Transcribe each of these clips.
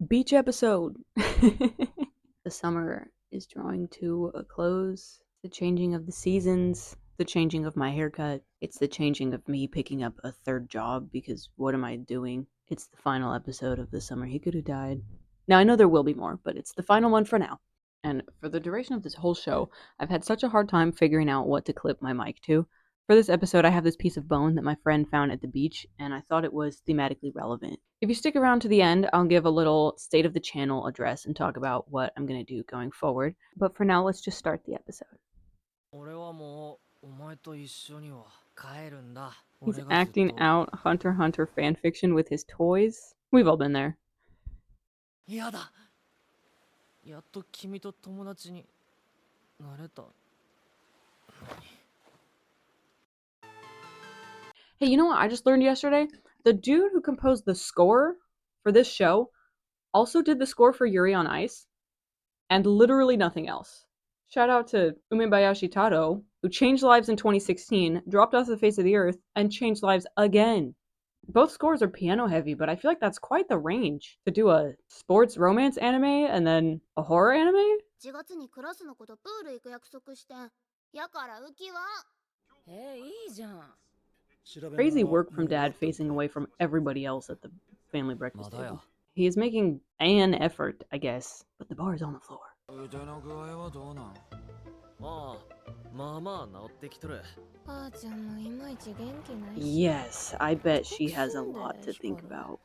Beach episode. The summer is drawing to a close. The changing of the seasons, the changing of my haircut. It's the changing of me picking up a third job because what am I doing? It's the final episode of the Summer Hikaru Died. Now I know there will be more, but it's the final one for now. And for the duration of this whole show, I've had such a hard time figuring out what to clip my mic to. For this episode, I have this piece of bone that my friend found at the beach, and I thought it was thematically relevant. If you stick around to the end, I'll give a little state of the channel address and talk about what I'm going to do going forward. But for now, let's just start the episode. He's acting out Hunter x Hunter fanfiction with his toys. We've all been there. Hey, you know what I just learned yesterday? The dude who composed the score for this show also did the score for Yuri on Ice, and literally nothing else. Shout out to Umebayashi Taro, who changed lives in 2016, dropped off the face of the earth, and changed lives again. Both scores are piano heavy, but I feel like that's quite the range to do a sports romance anime and then a horror anime. Crazy work from dad facing away from everybody else at the family breakfast table. He is making an effort, I guess, but the bar is on the floor. Yes, I bet she has a lot to think about.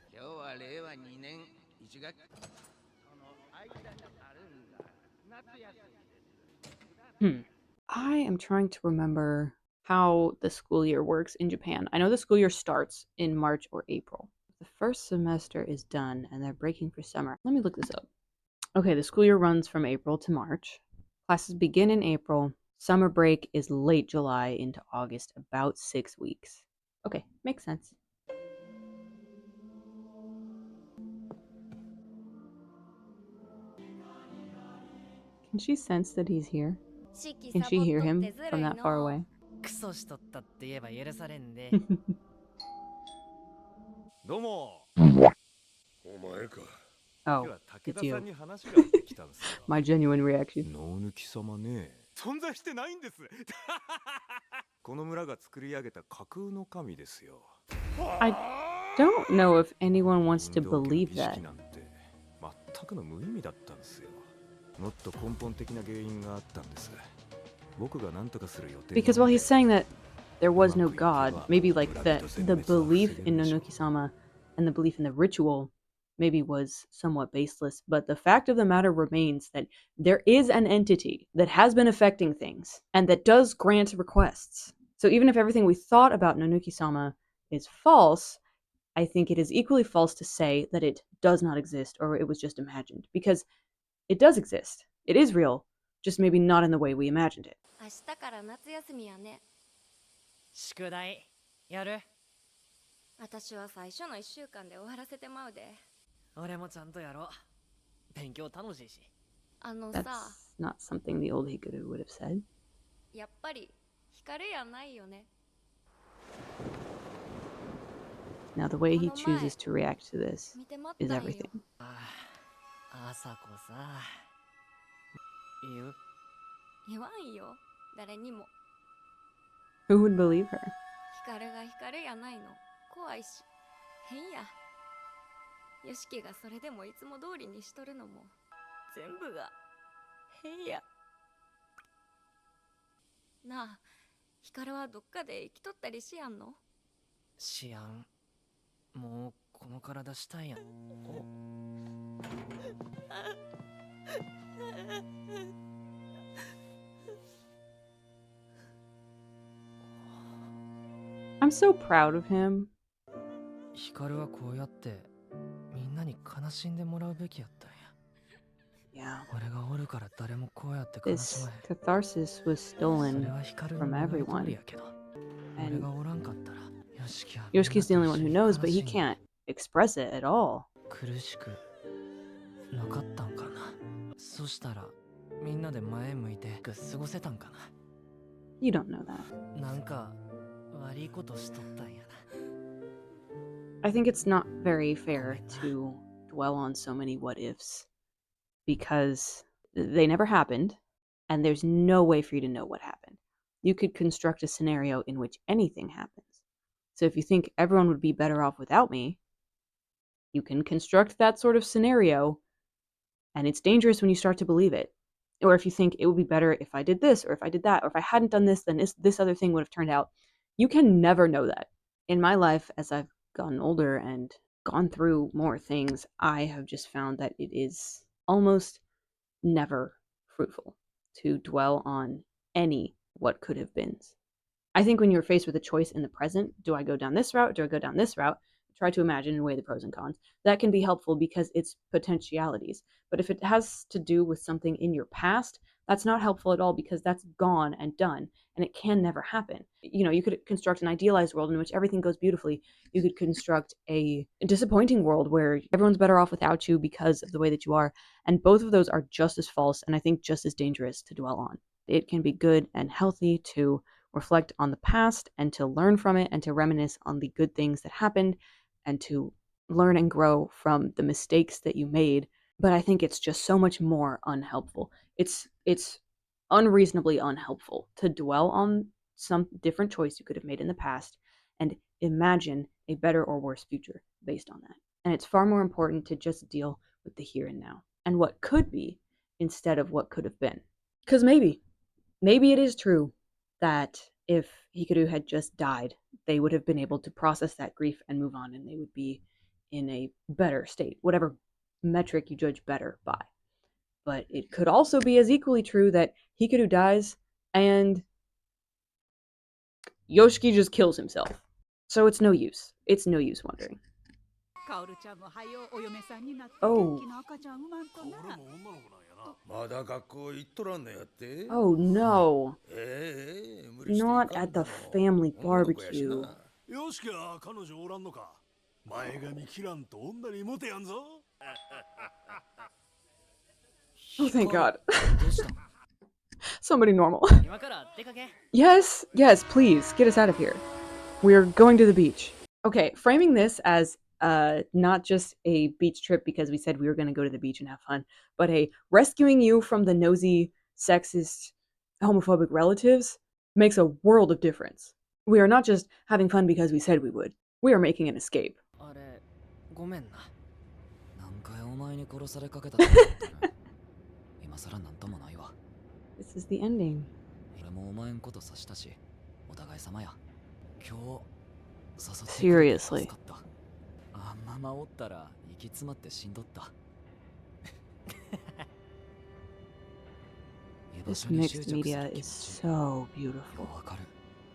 I am trying to remember how the school year works in Japan. I know the school year starts in March or April. The first semester is done and they're breaking for summer. Let me look this up. Okay, the school year runs from April to March. Classes begin in April. Summer break is late July into August, about 6 weeks. Okay, makes sense. Can she sense that he's here? Can she hear him from that far away? Oh, it's you. My genuine reaction. I don't know if anyone wants to believe that. Because while he's saying that there was no god, maybe like the belief in Nonuki-sama and the belief in the ritual maybe was somewhat baseless, but the fact of the matter remains that there is an entity that has been affecting things and that does grant requests. So even if everything we thought about Nonuki-sama is false, I think it is equally false to say that it does not exist or it was just imagined, because it does exist. It is real, just maybe not in the way we imagined it. That's not something the old Hikaru would have said. Now the way he chooses to react to this is everything. Who would believe her? I'm so proud of him. Yeah. This catharsis was stolen from everyone. And Yoshiki's the only one who knows, but he can't express it at all. You don't know that. I think it's not very fair to dwell on so many what ifs because they never happened, and there's no way for you to know what happened. You could construct a scenario in which anything happens. So if you think everyone would be better off without me, you can construct that sort of scenario, and it's dangerous when you start to believe it. Or if you think it would be better if I did this, or if I did that, or if I hadn't done this, then this other thing would have turned out. You can never know that. In my life, as I've gotten older and gone through more things, I have just found that it is almost never fruitful to dwell on any what could have beens. I think when you're faced with a choice in the present, do I go down this route? Do I go down this route? Try to imagine and weigh the pros and cons. That can be helpful because it's potentialities. But if it has to do with something in your past, that's not helpful at all because that's gone and done and it can never happen. You could construct an idealized world in which everything goes beautifully. You could construct a disappointing world where everyone's better off without you because of the way that you are. And both of those are just as false and I think just as dangerous to dwell on. It can be good and healthy to reflect on the past and to learn from it and to reminisce on the good things that happened and to learn and grow from the mistakes that you made. But I think it's just so much more unhelpful. It's unreasonably unhelpful to dwell on some different choice you could have made in the past and imagine a better or worse future based on that. And it's far more important to just deal with the here and now and what could be instead of what could have been. Because maybe it is true that if Hikaru had just died, they would have been able to process that grief and move on, and they would be in a better state, whatever metric you judge better by. But it could also be as equally true that Hikaru dies and Yoshiki just kills himself. So it's no use. It's no use wondering. Oh. Oh no. Not at the family barbecue. Oh, thank God. Somebody normal. Yes, please, get us out of here. We're going to the beach. Okay, framing this as not just a beach trip because we said we were going to go to the beach and have fun, but a rescuing you from the nosy, sexist, homophobic relatives makes a world of difference. We are not just having fun because we said we would. We are making an escape. This is the ending. Seriously. This mixed media is so beautiful.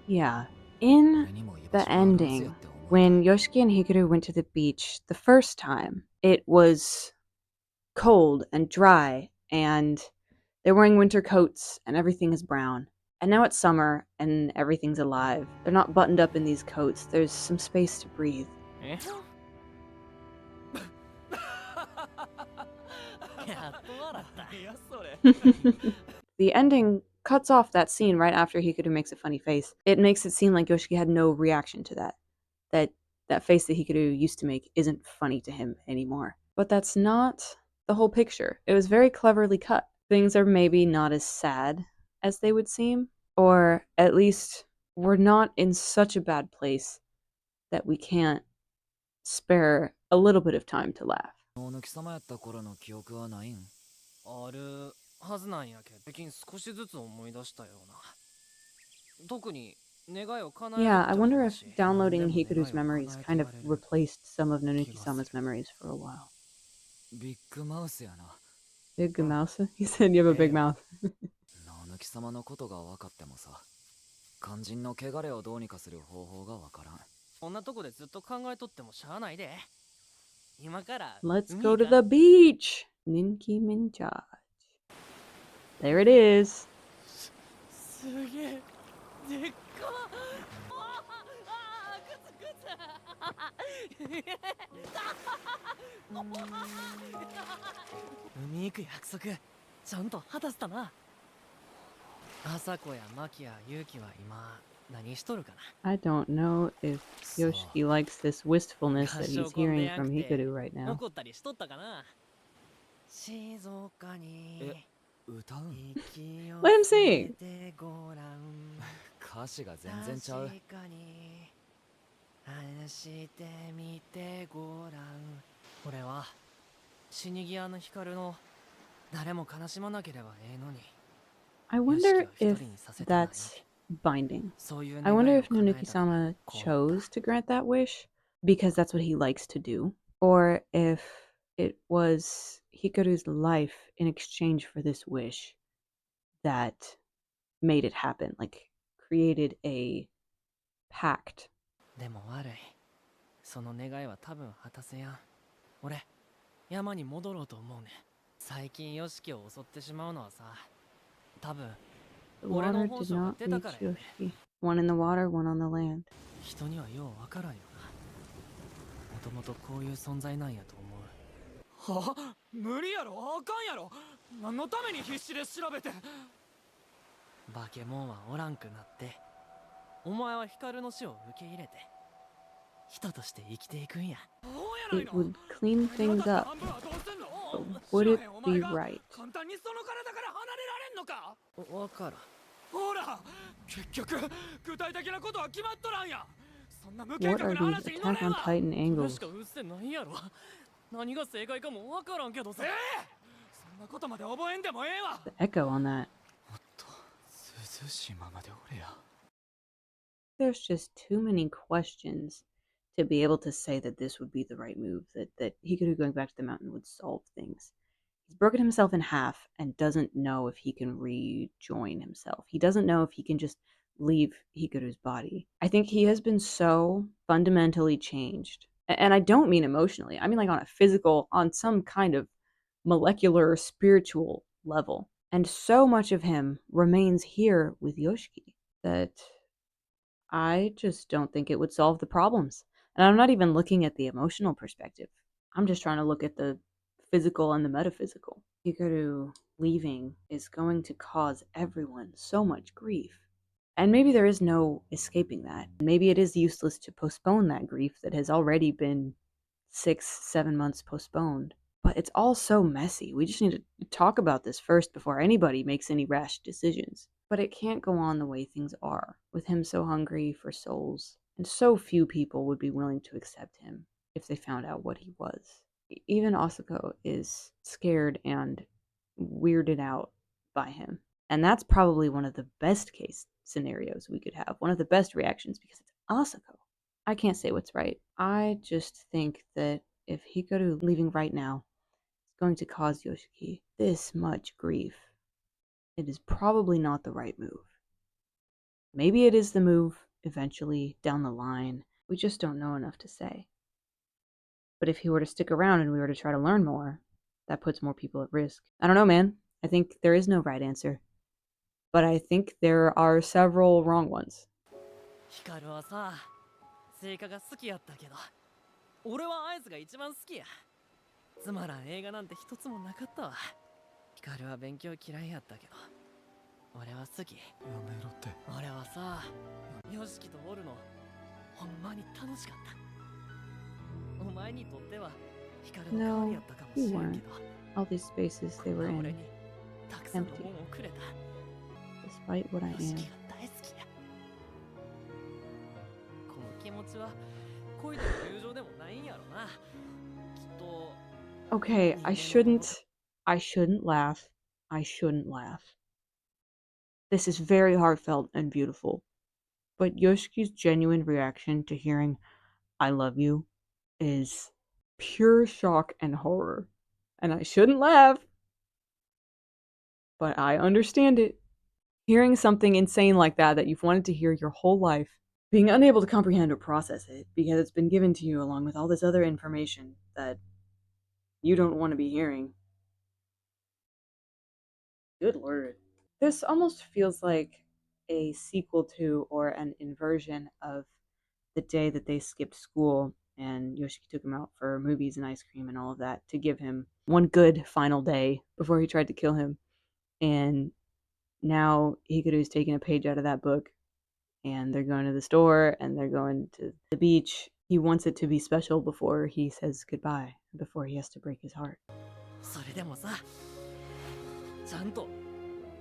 Yeah. In the ending, when Yoshiki and Hikaru went to the beach the first time, it was cold and dry, and they're wearing winter coats, and everything is brown. And now it's summer, and everything's alive. They're not buttoned up in these coats. There's some space to breathe. The ending cuts off that scene right after Hikaru makes a funny face. It makes it seem like Yoshiki had no reaction to that. That face that Hikaru used to make isn't funny to him anymore. But that's not the whole picture. It was very cleverly cut. Things are maybe not as sad as they would seem, or at least we're not in such a bad place that we can't spare a little bit of time to laugh. Yeah, I wonder if downloading Hikaru's memories kind of replaced some of Nanuki-sama's memories for a while. Big mouse? He said you have a big mouth. Let's go to the beach! Ninki Minjaj. There it is. I don't know if くそ、 Yoshiki likes this wistfulness 合 that 唱 he's コン出 hearing やん from くて Hikaru right now. 残ったりしとったかな。静かに歌うん。 息を Let him 吸え sing! てごらん。歌詞が全然ちゃう。確かに話してみてごらん。俺は死に際の光の誰も悲しまなければええのに。 I よしき wonder は一 if 人にさせたない。 that's binding. そういう I 願 wonder いを if 叶えたから Nanuki-sama こうなった。 chose to grant that wish because that's what he likes to do, or if it was Hikaru's life in exchange for this wish that made it happen, like created a pact. でも悪い。その願いは多分果たせやん。俺、山に戻ろうと思うね。最近ヨシキを襲ってしまうのはさ、多分 The 俺の water 本 did 性が not 出たか reach らやね。 Yoshiki. One in the water, one on the land. 人にはようわからんよな。もともとこういう存在なんやと思う。は？無理やろ、あかんやろ。何のために必死で調べて。化け物はおらんくなって、お前は光の死を受け入れて、人として生きていくんや。 It would clean things up, but would it be right? 簡単にその体から離れられんのか。わからん。ほら、結局具体的なことは決まっとらんや。そんな無計 What 画 are な these 話に乗 Attack れん on わ。 Titan それ angles? しかうっせないやろ。何が正解かもわからんけどさ。そんなことまで覚えんでもええわ。 The echo on that. もっと涼しいままでおれや。 There's just too many questions to be able to say that this would be the right move, that Hikaru going back to the mountain would solve things. He's broken himself in half and doesn't know if he can rejoin himself. He doesn't know if he can just leave Hikaru's body. I think he has been so fundamentally changed. And I don't mean emotionally. I mean like on a physical, on some kind of molecular spiritual level. And so much of him remains here with Yoshiki that I just don't think it would solve the problems. And I'm not even looking at the emotional perspective. I'm just trying to look at the physical and the metaphysical. Hikaru leaving is going to cause everyone so much grief. And maybe there is no escaping that. Maybe it is useless to postpone that grief that has already been 6, 7 months postponed. But it's all so messy. We just need to talk about this first before anybody makes any rash decisions. But it can't go on the way things are, with him so hungry for souls, and so few people would be willing to accept him if they found out what he was. Even Asako is scared and weirded out by him. And that's probably one of the best case scenarios we could have, one of the best reactions, because it's Asako. I can't say what's right. I just think that if Hikaru leaving right now is going to cause Yoshiki this much grief, it is probably not the right move. Maybe it is the move eventually down the line. We just don't know enough to say. But if he were to stick around and we were to try to learn more, that puts more people at risk. I don't know, man. I think there is no right answer. But I think there are several wrong ones. 光はさ、聖火が好きやったけど、俺はアイスが一番好きや。つまらん映画なんて一つもなかったわ。光は勉強嫌いやったけど、俺は好き。やめろって。俺はさ、ヨシキとおるのほんまに楽しかった。お前にとっては光の代わり No, やったかも you しれんけ weren't. ど、 All these spaces こ they ん were な俺 in, にたくさんのもんをくれた。 despite what I ヨシ am. キが大好きや。この気持ちは恋でも友情でもないんやろな。きっと。 Okay, I shouldn't laugh. I shouldn't laugh. This is very heartfelt and beautiful. But Yoshiki's genuine reaction to hearing I love you is pure shock and horror. And I shouldn't laugh, but I understand it. Hearing something insane like that you've wanted to hear your whole life, being unable to comprehend or process it because it's been given to you along with all this other information that you don't want to be hearing. Good lord. This almost feels like a sequel to or an inversion of the day that they skipped school and Yoshiki took him out for movies and ice cream and all of that to give him one good final day before he tried to kill him. And now Hikaru's taking a page out of that book and they're going to the store, and they're going to the beach. He wants it to be special before he says goodbye, before he has to break his heart. それでもさ、ちゃんと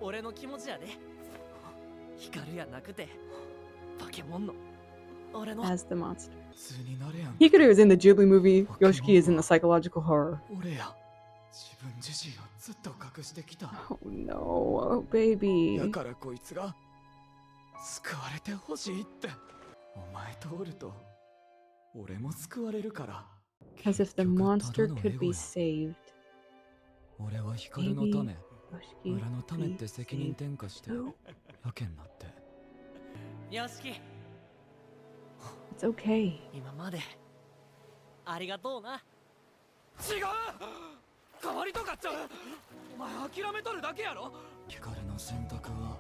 俺の気持ちやで。光やなくて、バケモンの俺の。 As the monster. Hikaru is in the Ghibli movie. Yoshiki is in the psychological horror. Oh no, oh baby. As if the monster could be saved. Maybe Yoshiki could be saved too? よしき、 It's okay. 今までありがとうな。違う、代わりとかっちゃう。お前諦めとるだけやろ。光の選択は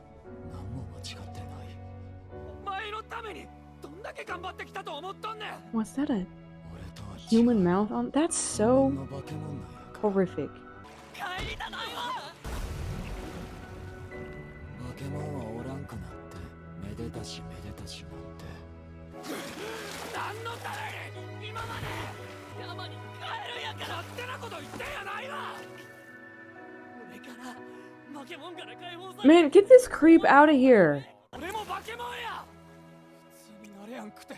何も間違ってない。お前のためにどんだけ頑張ってきたと思っとんねん。 What's that, a human mouth on? That's so horrific. 帰りたないわ。バケモンはおらんくなってめでたしめでたしなんて。何のために今まで山に帰るんやから。勝手なこと言ってんやないわ。俺からバケモンから解放され。 Man, get this creep out of here. 俺もバケモンや。普通になれやんくて。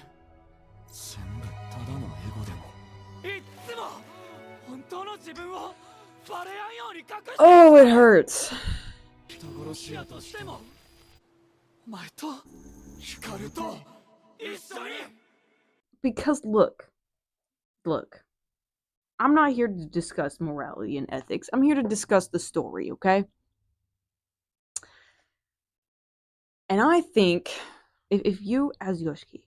全部ただのエゴでも。いっつも本当の自分をバレやんように隠して。 Oh, it hurts. 人殺しやとしてもお前と光と一緒に。 Because look, I'm not here to discuss morality and ethics. I'm here to discuss the story, okay? And I think if you, as Yoshiki,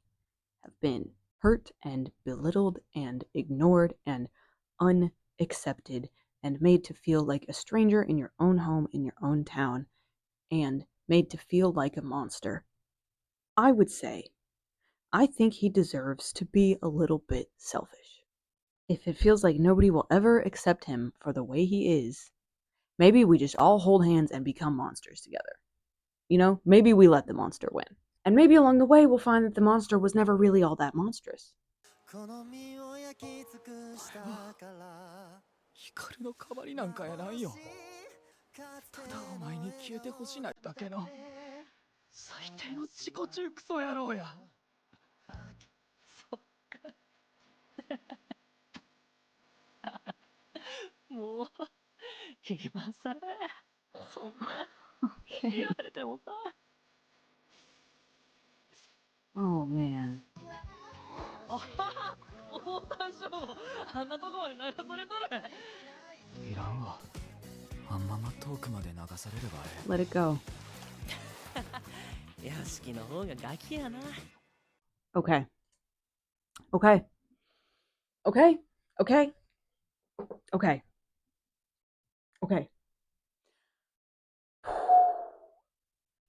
have been hurt and belittled and ignored and unaccepted and made to feel like a stranger in your own home, in your own town, and made to feel like a monster, I would say, I think he deserves to be a little bit selfish. If it feels like nobody will ever accept him for the way he is, maybe we just all hold hands and become monsters together. You know, maybe we let the monster win. And maybe along the way we'll find that the monster was never really all that monstrous. 光の代わりなんかやないよ。ただお前に消えてほしないだけの最低の自己中クソ野郎や。そっか。もう今さらそんな言われてもさ。 Oh man. あはは、大丈夫。あんなとこまで流されとる。いらんわ。あんまま遠くまで流されればええ。 Let it go. 屋敷の方がガキやな。 Okay. Okay. Okay. Okay. Okay. Okay.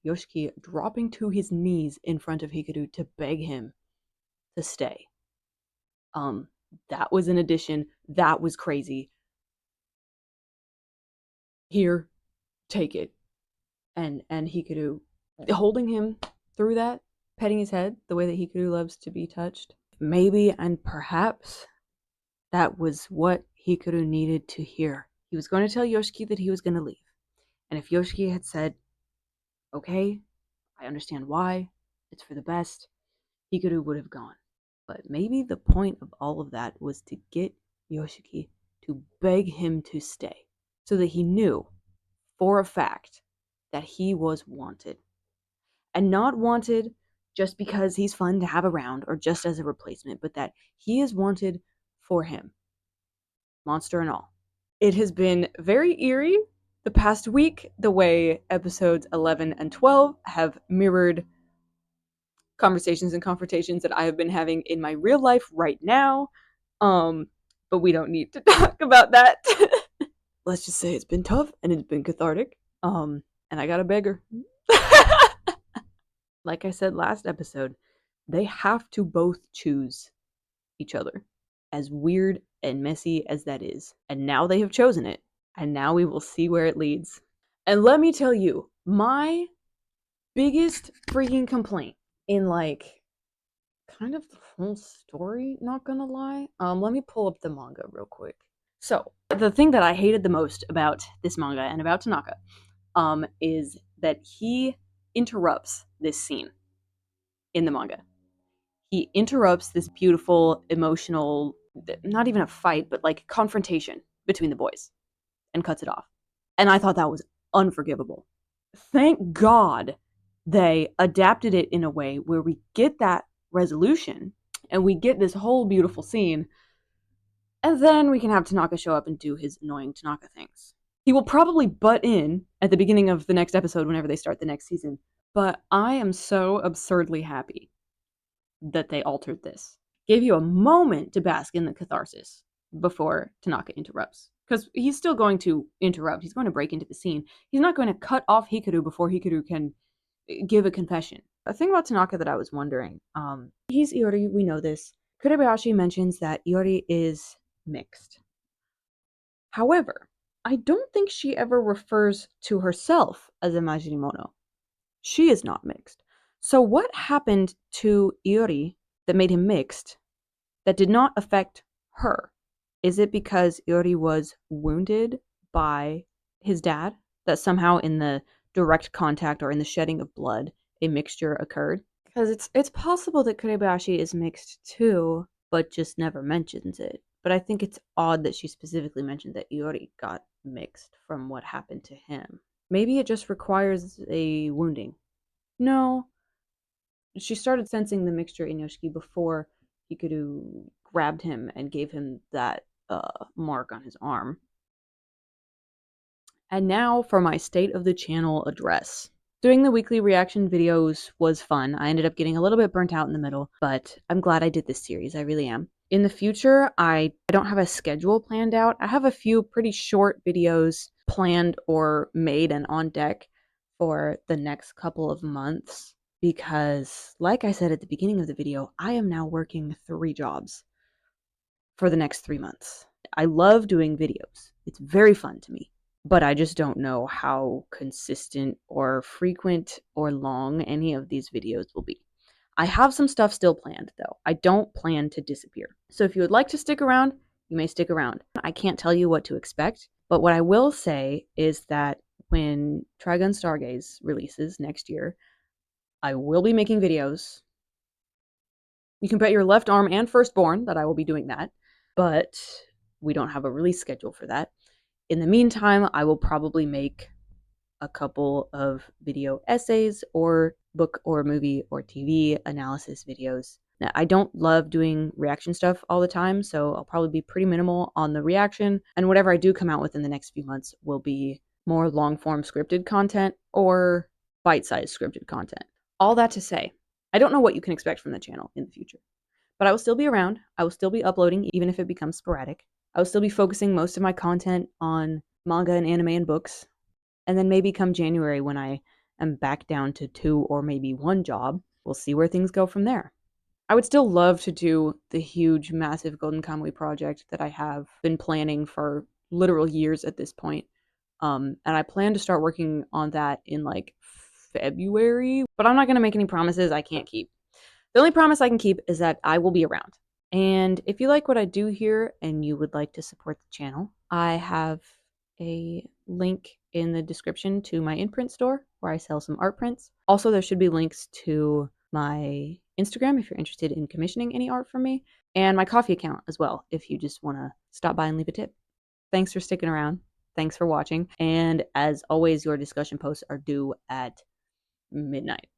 Yoshiki dropping to his knees in front of Hikaru to beg him to stay. That was an addition. That was crazy. Here, take it. And Hikaru holding him through that, petting his head the way that Hikaru loves to be touched. Maybe and perhaps that was what Hikaru needed to hear. He was going to tell Yoshiki that he was going to leave. And if Yoshiki had said, okay, I understand why, it's for the best, Hikaru would have gone. But maybe the point of all of that was to get Yoshiki to beg him to stay, so that he knew for a fact that he was wanted. And not wanted just because he's fun to have around or just as a replacement, but that he is wanted for him, monster and all. It has been very eerie the past week, the way episodes 11 and 12 have mirrored conversations and confrontations that I have been having in my real life right now. But we don't need to talk about that. Let's just say it's been tough and it's been cathartic. And I got a beggar. Like I said last episode, they have to both choose each other. As weird and messy as that is. And now they have chosen it. And now we will see where it leads. And let me tell you, my biggest freaking complaint in like kind of the whole story, not gonna lie. Let me pull up the manga real quick. So, the thing that I hated the most about this manga and about Tanaka is that he interrupts this scene in the manga. He interrupts this beautiful, emotional, not even a fight, but like confrontation between the boys and cuts it off. And I thought that was unforgivable. Thank God they adapted it in a way where we get that resolution and we get this whole beautiful scene, and then we can have Tanaka show up and do his annoying Tanaka things. He will probably butt in at the beginning of the next episode whenever they start the next season, but I am so absurdly happy that they altered this. Gave you a moment to bask in the catharsis before Tanaka interrupts. Because he's still going to interrupt. He's going to break into the scene. He's not going to cut off Hikaru before Hikaru can give a confession. A thing about Tanaka that I was wondering, he's Iori, we know this. Kurebayashi mentions that Iori is mixed. However, I don't think she ever refers to herself as a Majirimono. She is not mixed. So what happened to Iori that made him mixed that did not affect her? Is it because Iori was wounded by his dad? That somehow in the direct contact or in the shedding of blood, a mixture occurred? Because it's possible that Kurebayashi is mixed too, but just never mentions it. But I think it's odd that she specifically mentioned that Iori got mixed from what happened to him. Maybe it just requires a wounding. No, she started sensing the mixture in Yoshiki before Hikaru grabbed him and gave him that mark on his arm. And now for my state of the channel address. Doing the weekly reaction videos was fun. I ended up getting a little bit burnt out in the middle, but I'm glad I did this series. I really am. In the future, I don't have a schedule planned out. I have a few pretty short videos planned or made and on deck for the next couple of months because, like I said at the beginning of the video, I am now working 3 jobs for the next 3 months. I love doing videos. It's very fun to me, but I just don't know how consistent or frequent or long any of these videos will be. I have some stuff still planned though. I don't plan to disappear. So if you would like to stick around, you may stick around. I can't tell you what to expect, but what I will say is that when Trigun Stargaze releases next year, I will be making videos. You can bet your left arm and firstborn that I will be doing that, but we don't have a release schedule for that. In the meantime, I will probably make a couple of video essays or book or movie or TV analysis videos. Now, I don't love doing reaction stuff all the time, so I'll probably be pretty minimal on the reaction, and whatever I do come out with in the next few months will be more long form scripted content or bite sized scripted content. All that to say, I don't know what you can expect from the channel in the future, but I will still be around. I will still be uploading, even if it becomes sporadic. I will still be focusing most of my content on manga and anime and books. And then maybe come January when I am back down to 2 or maybe 1 job, we'll see where things go from there. I would still love to do the huge, massive Golden Kamuy project that I have been planning for literal years at this point. And I plan to start working on that in like February, but I'm not going to make any promises I can't keep. The only promise I can keep is that I will be around. And if you like what I do here and you would like to support the channel, I have a link in the description to my imprint store where I sell some art prints. Also, there should be links to my Instagram if you're interested in commissioning any art from me, and my coffee account as well if you just want to stop by and leave a tip. Thanks for sticking around. Thanks for watching. And as always, your discussion posts are due at midnight.